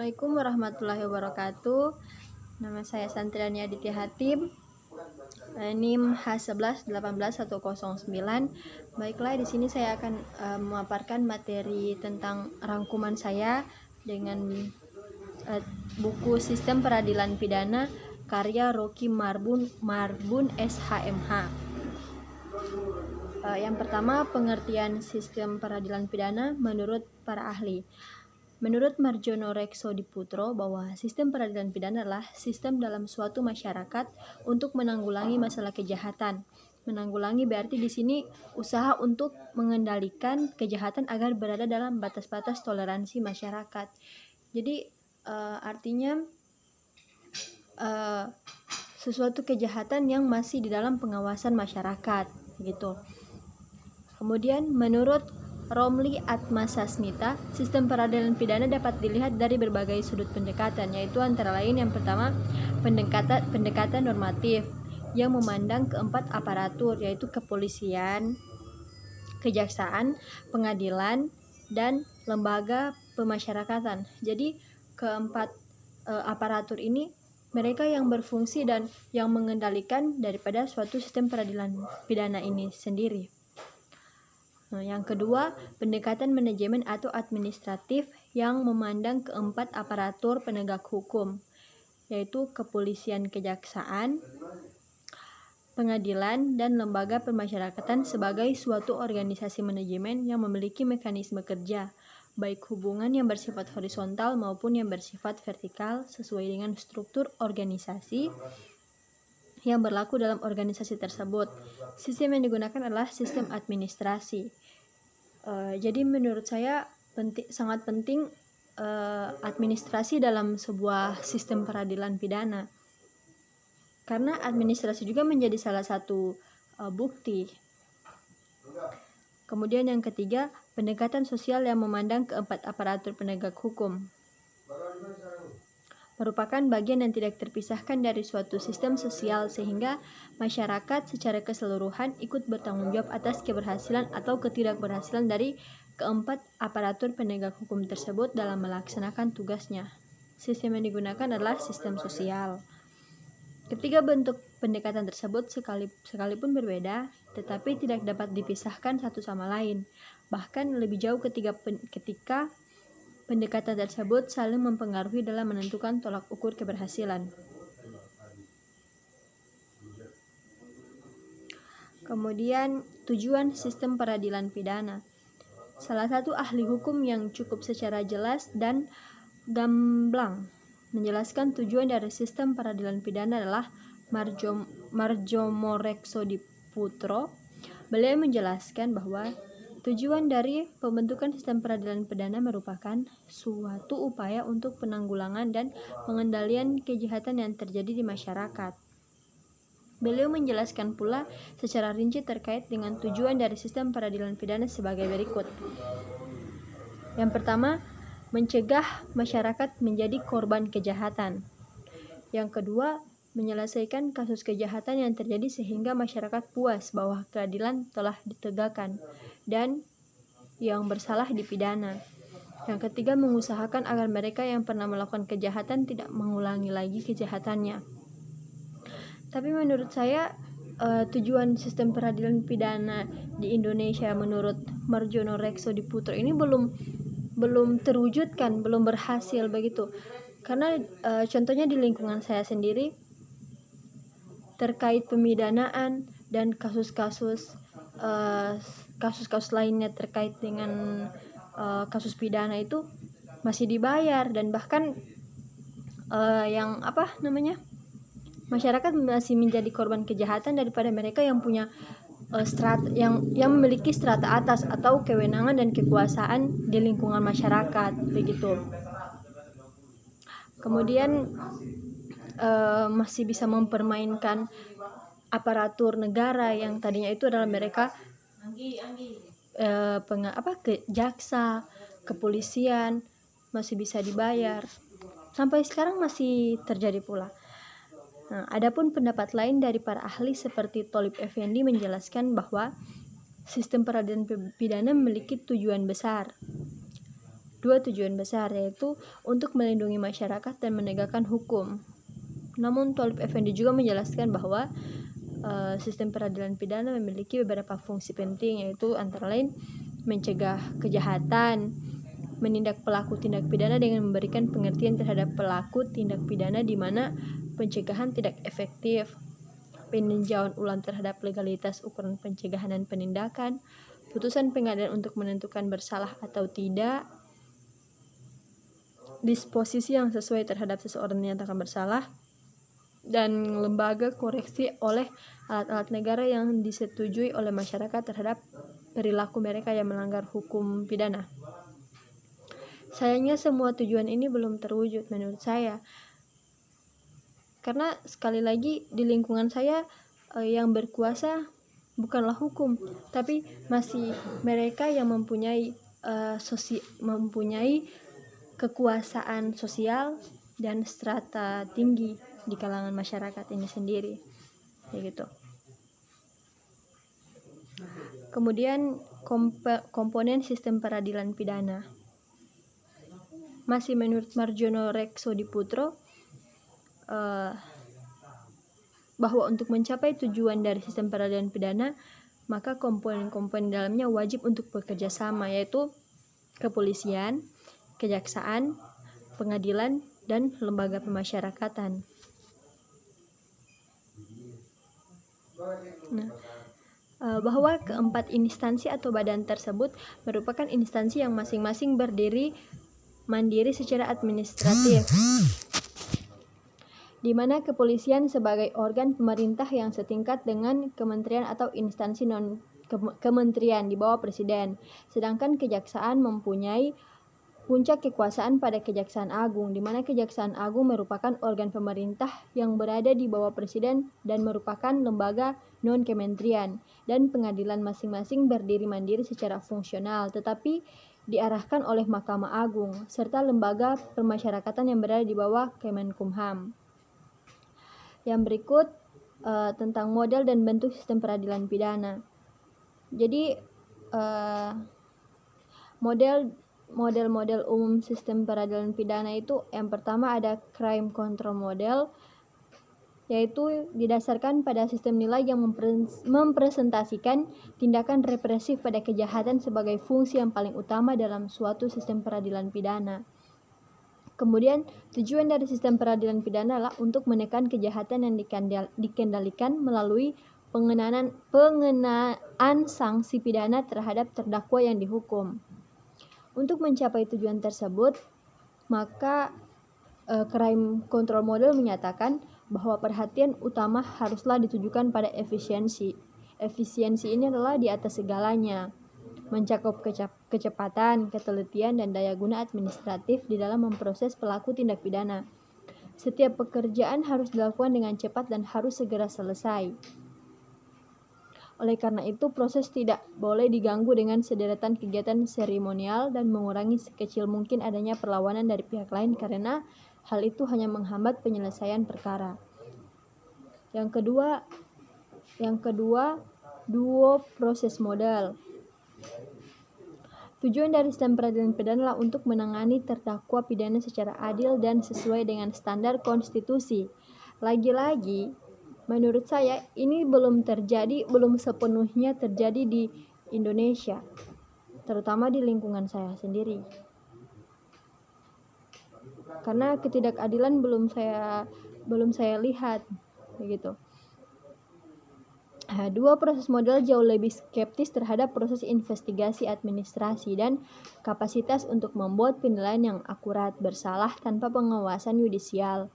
Assalamualaikum warahmatullahi wabarakatuh. Nama saya Santriani Aditya Hatim, NIM H11 18109. Baiklah, di sini saya akan memaparkan materi tentang rangkuman saya dengan buku Sistem Peradilan Pidana karya Rocky Marbun SHMH. Yang pertama, pengertian sistem peradilan pidana menurut para ahli. Menurut Marjono Rekso Diputro, bahwa sistem peradilan pidana adalah sistem dalam suatu masyarakat untuk menanggulangi masalah kejahatan. Menanggulangi berarti di sini usaha untuk mengendalikan kejahatan agar berada dalam batas-batas toleransi masyarakat. Jadi artinya sesuatu kejahatan yang masih di dalam pengawasan masyarakat, gitu. Kemudian menurut Romli Atmasasmita, sistem peradilan pidana dapat dilihat dari berbagai sudut pendekatan, yaitu antara lain yang pertama, pendekatan normatif yang memandang keempat aparatur, yaitu kepolisian, kejaksaan, pengadilan, dan lembaga pemasyarakatan. Jadi keempat aparatur ini mereka yang berfungsi dan yang mengendalikan daripada suatu sistem peradilan pidana ini sendiri. Yang kedua, pendekatan manajemen atau administratif yang memandang keempat aparatur penegak hukum, yaitu kepolisian, kejaksaan, pengadilan, dan lembaga pemasyarakatan sebagai suatu organisasi manajemen yang memiliki mekanisme kerja, baik hubungan yang bersifat horizontal maupun yang bersifat vertikal sesuai dengan struktur organisasi yang berlaku dalam organisasi tersebut. Sistem yang digunakan adalah sistem administrasi. Jadi menurut saya sangat penting administrasi dalam sebuah sistem peradilan pidana, karena administrasi juga menjadi salah satu bukti. Kemudian yang ketiga, pendekatan sosial yang memandang keempat aparatur penegak hukum merupakan bagian yang tidak terpisahkan dari suatu sistem sosial, sehingga masyarakat secara keseluruhan ikut bertanggung jawab atas keberhasilan atau ketidakberhasilan dari keempat aparatur penegak hukum tersebut dalam melaksanakan tugasnya. Sistem yang digunakan adalah sistem sosial. Ketiga bentuk pendekatan tersebut sekalipun berbeda, tetapi tidak dapat dipisahkan satu sama lain. Bahkan lebih jauh ketika pendekatan tersebut saling mempengaruhi dalam menentukan tolak ukur keberhasilan. Kemudian, tujuan sistem peradilan pidana. Salah satu ahli hukum yang cukup secara jelas dan gamblang menjelaskan tujuan dari sistem peradilan pidana adalah Marjono Rekso Diputro. Beliau menjelaskan bahwa tujuan dari pembentukan sistem peradilan pidana merupakan suatu upaya untuk penanggulangan dan pengendalian kejahatan yang terjadi di masyarakat. Beliau menjelaskan pula secara rinci terkait dengan tujuan dari sistem peradilan pidana sebagai berikut. Yang pertama, mencegah masyarakat menjadi korban kejahatan. Yang kedua, menyelesaikan kasus kejahatan yang terjadi sehingga masyarakat puas bahwa keadilan telah ditegakkan dan yang bersalah dipidana. Yang ketiga, mengusahakan agar mereka yang pernah melakukan kejahatan tidak mengulangi lagi kejahatannya. Tapi menurut saya tujuan sistem peradilan pidana di Indonesia menurut Marjono Rekso Diputro ini belum terwujudkan, belum berhasil begitu. Karena contohnya di lingkungan saya sendiri terkait pemidanaan dan kasus-kasus lainnya terkait dengan kasus pidana itu masih dibayar, dan bahkan masyarakat masih menjadi korban kejahatan daripada mereka yang punya yang memiliki strata atas atau kewenangan dan kekuasaan di lingkungan masyarakat begitu. Kemudian masih bisa mempermainkan aparatur negara yang tadinya itu adalah mereka jaksa, kepolisian masih bisa dibayar. Sampai sekarang masih terjadi pula. Nah, adapun pendapat lain dari para ahli seperti Tholib Effendi menjelaskan bahwa sistem peradilan pidana memiliki tujuan besar. dua tujuan besar, yaitu untuk melindungi masyarakat dan menegakkan hukum. Namun Thalib Effendi juga menjelaskan bahwa sistem peradilan pidana memiliki beberapa fungsi penting, yaitu antara lain mencegah kejahatan, menindak pelaku tindak pidana dengan memberikan pengertian terhadap pelaku tindak pidana di mana pencegahan tidak efektif, peninjauan ulang terhadap legalitas ukuran pencegahan dan penindakan, putusan pengadilan untuk menentukan bersalah atau tidak, disposisi yang sesuai terhadap seseorang yang dinyatakan bersalah, dan lembaga koreksi oleh alat-alat negara yang disetujui oleh masyarakat terhadap perilaku mereka yang melanggar hukum pidana. Sayangnya semua tujuan ini belum terwujud menurut saya, karena sekali lagi di lingkungan saya yang berkuasa bukanlah hukum, tapi masih mereka yang mempunyai kekuasaan sosial dan strata tinggi di kalangan masyarakat ini sendiri, begitu. Kemudian komponen sistem peradilan pidana. Masih menurut Marjono Reksodiputro, bahwa untuk mencapai tujuan dari sistem peradilan pidana, maka komponen-komponen dalamnya wajib untuk bekerja sama, yaitu kepolisian, kejaksaan, pengadilan, dan lembaga pemasyarakatan. Bahwa keempat instansi atau badan tersebut merupakan instansi yang masing-masing berdiri mandiri secara administratif, di mana kepolisian sebagai organ pemerintah yang setingkat dengan kementerian atau instansi non-kementerian di bawah presiden, sedangkan kejaksaan mempunyai puncak kekuasaan pada Kejaksaan Agung, di mana Kejaksaan Agung merupakan organ pemerintah yang berada di bawah presiden dan merupakan lembaga non-kementerian, dan pengadilan masing-masing berdiri mandiri secara fungsional tetapi diarahkan oleh Mahkamah Agung, serta lembaga pemasyarakatan yang berada di bawah Kemenkumham. Yang berikut tentang model dan bentuk sistem peradilan pidana. Jadi model umum sistem peradilan pidana itu, yang pertama ada crime control model, yaitu didasarkan pada sistem nilai yang mempresentasikan tindakan represif pada kejahatan sebagai fungsi yang paling utama dalam suatu sistem peradilan pidana. Kemudian tujuan dari sistem peradilan pidana adalah untuk menekan kejahatan yang dikendalikan melalui pengenaan sanksi pidana terhadap terdakwa yang dihukum. Untuk mencapai tujuan tersebut, maka crime control model menyatakan bahwa perhatian utama haruslah ditujukan pada efisiensi. Efisiensi ini adalah di atas segalanya, mencakup kecepatan, ketelitian, dan daya guna administratif di dalam memproses pelaku tindak pidana. Setiap pekerjaan harus dilakukan dengan cepat dan harus segera selesai. Oleh karena itu, proses tidak boleh diganggu dengan sederetan kegiatan seremonial dan mengurangi sekecil mungkin adanya perlawanan dari pihak lain, karena hal itu hanya menghambat penyelesaian perkara. Yang kedua, duo proses model. Tujuan dari sistem peradilan pidana adalah untuk menangani terdakwa pidana secara adil dan sesuai dengan standar konstitusi. Lagi-lagi, menurut saya ini belum sepenuhnya terjadi di Indonesia, terutama di lingkungan saya sendiri. Karena ketidakadilan belum saya lihat, begitu. Dua proses model jauh lebih skeptis terhadap proses investigasi administrasi dan kapasitas untuk membuat penilaian yang akurat bersalah tanpa pengawasan yudisial.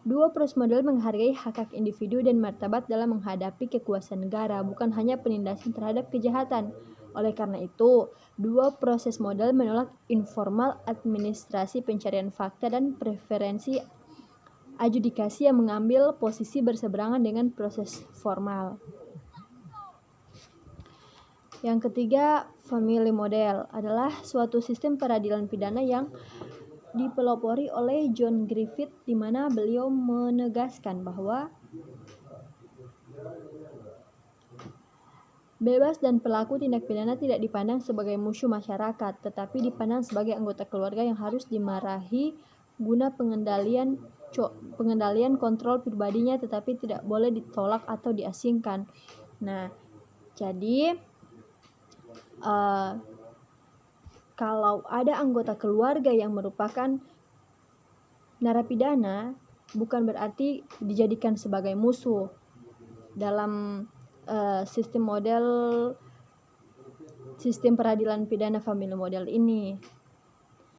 Dua proses model menghargai hak-hak individu dan martabat dalam menghadapi kekuasaan negara, bukan hanya penindasan terhadap kejahatan. Oleh karena itu, dua proses model menolak informal administrasi pencarian fakta dan preferensi adjudikasi yang mengambil posisi berseberangan dengan proses formal. Yang ketiga, family model adalah suatu sistem peradilan pidana yang dipelopori oleh John Griffith, di mana beliau menegaskan bahwa Bebas dan pelaku tindak pidana tidak dipandang sebagai musuh masyarakat, tetapi dipandang sebagai anggota keluarga yang harus dimarahi guna pengendalian kontrol pribadinya, tetapi tidak boleh ditolak atau diasingkan. Nah, jadi kalau ada anggota keluarga yang merupakan narapidana, bukan berarti dijadikan sebagai musuh dalam sistem peradilan pidana famili model ini.